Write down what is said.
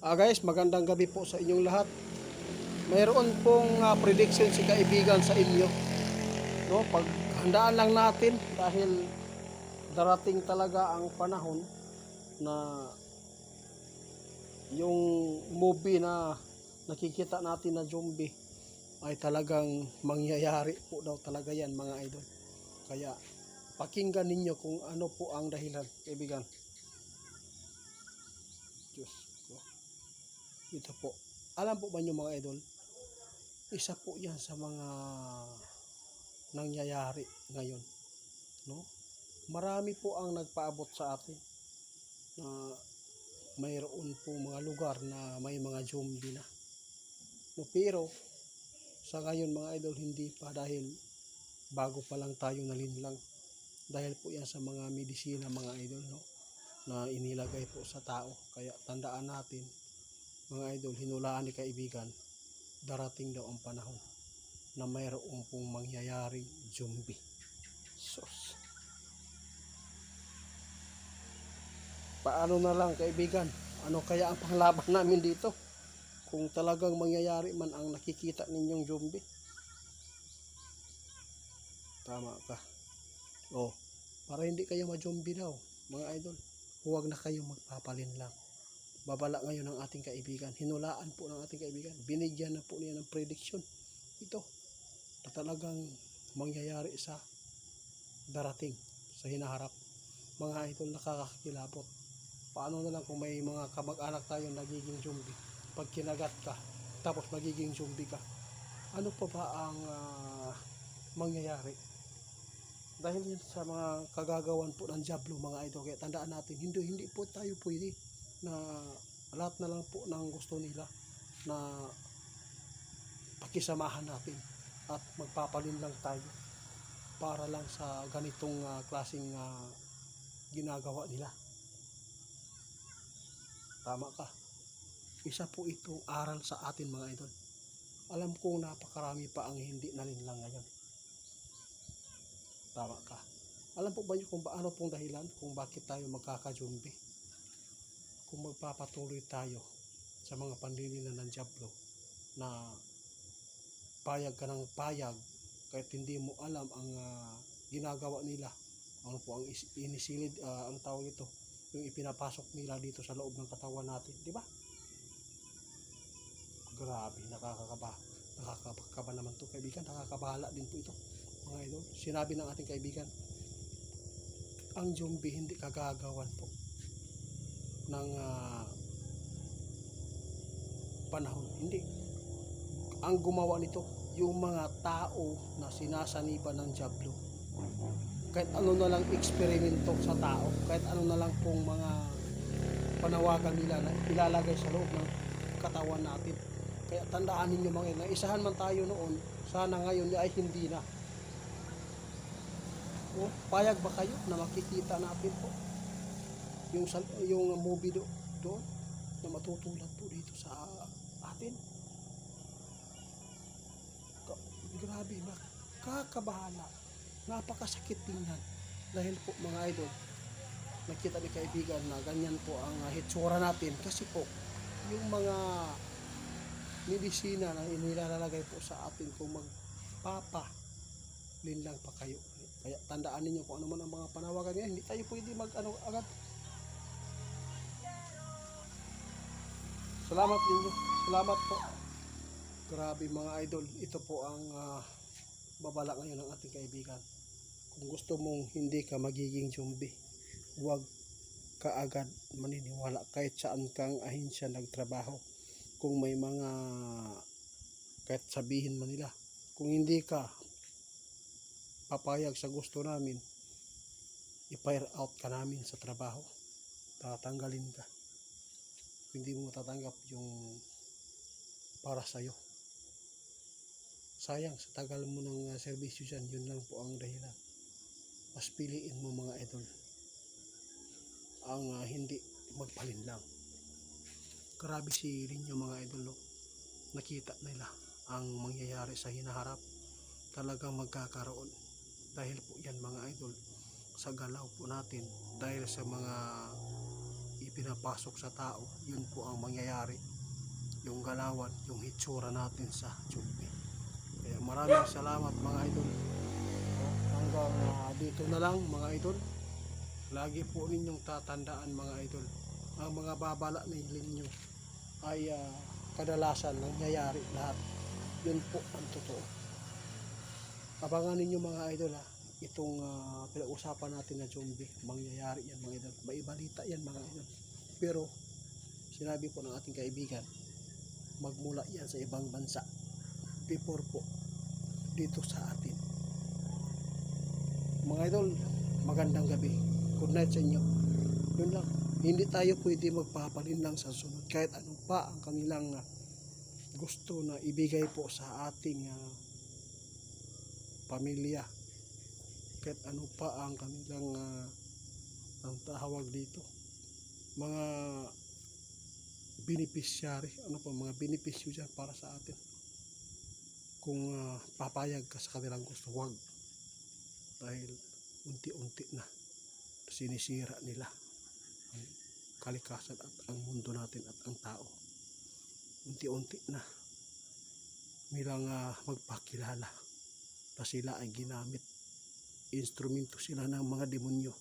Guys, magandang gabi po sa inyong lahat. Mayroon pong prediction si kaibigan sa inyo. No, paghandaan lang natin dahil darating talaga ang panahon na yung movie na nakikita natin na zombie ay talagang mangyayari po daw talaga yan, mga idol. Kaya pakinggan ninyo kung ano po ang dahilan, kaibigan. Diyos ko. Ito po. Alam po ba niyo, mga idol? Isa po yan sa mga nangyayari ngayon, no? Marami po ang nagpaabot sa atin na mayroon po mga lugar na may mga zombie na, no? Pero sa ngayon, mga idol, hindi pa, dahil bago pa lang tayo nalinlang, dahil po yan sa mga medisina, mga idol, no, na inilagay po sa tao. Kaya tandaan natin, mga idol, hinulaan ni kaibigan, darating daw ang panahon na mayroong pong mangyayaring zombie. Sus. Paano na lang, kaibigan? Ano kaya ang panglaban namin dito? Kung talagang mangyayari man ang nakikita ninyong zombie. Tama ka. Oh, para hindi kayo ma-zombie daw, mga idol, huwag na kayo magpapalin lang. Babala ngayon ng ating kaibigan. Hinulaan po ng ating kaibigan. Binigyan na po niya ng prediction. Ito, na talagang mangyayari sa darating, sa hinaharap. Mga idol, nakakakilabot. Paano na lang kung may mga kamag-anak tayo nagiging zombie? Pag kinagat ka, tapos magiging zombie ka, ano pa ba ang mangyayari? Dahil yun sa mga kagagawan po ng Diablo, mga idol. Kaya tandaan natin, hindi po tayo pwede na lahat na lang po ng gusto nila na pakisamahan natin at magpapalin lang tayo para lang sa ganitong klaseng ginagawa nila. Tama ka. Isa po itong aral sa atin, mga idol. Alam kong napakarami pa ang hindi nalinlang ngayon. Tama ka. Alam po ba niyo kung ano pong dahilan kung bakit tayo magkaka-zombie? Kung magpapatuloy tayo sa mga panlilina ng Diablo na payag ka ng payag kahit hindi mo alam ang ginagawa nila, ano po ang inisilid, ang tawag ito, yung ipinapasok nila dito sa loob ng katawan natin, di ba? Grabe, nakakakaba naman to, kaibigan. Nakakabahala din po ito, mga idol. Sinabi ng ating kaibigan, ang zombie hindi kagagawan po ng panahon. Hindi. Ang gumawa nito, yung mga tao na sinasaniban ng Diablo. Kahit ano na lang eksperimento sa tao, kahit ano na lang pong mga panawagan nila na ilalagay sa loob ng katawan natin. Kaya tandaan ninyo, mga ina, isahan man tayo noon, sana ngayon ay hindi na. O, payag ba kayo na makikita natin po yung movie doon na matutulad po dito sa atin? Grabe, nakakabahala, napakasakit tingnan. Dahil po, mga idol, nakita ni kaibigan na ganyan po ang hitsura natin, kasi po yung mga medisina na inilalagay po sa atin, kung magpapalinlang pa kayo. Kaya tandaan ninyo kung ano man ang mga panawagan niya, hindi tayo pwede agad. Salamat ninyo, salamat po. Grabe, mga idol, ito po ang babala ngayon ng ating kaibigan. Kung gusto mong hindi ka magiging zombie, huwag ka agad maniniwala kahit saan kang ahensya nagtrabaho. Kung may mga, kahit sabihin man nila, kung hindi ka papayag sa gusto namin, i-fire out ka namin sa trabaho, tatanggalin ka. Kung hindi mo tatanggap yung para sa'yo, sayang sa tagal mo ng serbisyo dyan. Yun lang po ang dahilan. Mas piliin mo, mga idol, ang hindi magpalin lang. Grabe si Rinyo, mga idol, no? Nakita nila ang mangyayari sa hinaharap. Talagang magkakaroon. Dahil po yan, mga idol, sa galaw po natin, dahil sa mga ipinapasok sa tao, yun po ang mangyayari. Yung galawan, yung hitsura natin sa Chumbi. Kaya maraming salamat mga idol. Hanggang dito na lang mga idol. Lagi po ninyong tatandaan mga idol, ang mga babala ng ninyo ay kadalasan nangyayari lahat. Yun po ang totoo. Abangan ninyo mga idol itong pinag-usapan natin na zombie. Mangyayari yan mga idol. Maibalita yan mga idol. Pero sinabi po ng ating kaibigan, magmula yan sa ibang bansa before po dito sa atin. Mga idol, magandang gabi. Good night sa inyo. Yun lang. Hindi tayo pwede magpapalin lang sa sunod. Kahit ano pa ang kanilang gusto na ibigay po sa ating pamilya. Kahit ano pa ang kanilang ang tawag dito. Mga beneficiary. Ano po, mga benepisyo dyan para sa atin. Kung papayag ka sa kanilang gusto, wag. Dahil unti-unti na sinisira nila ang kalikasan at ang mundo natin at ang tao. Unti-unti na nilang magpakilala na sila ay ginamit. Instrumento sila ng mga demonyo.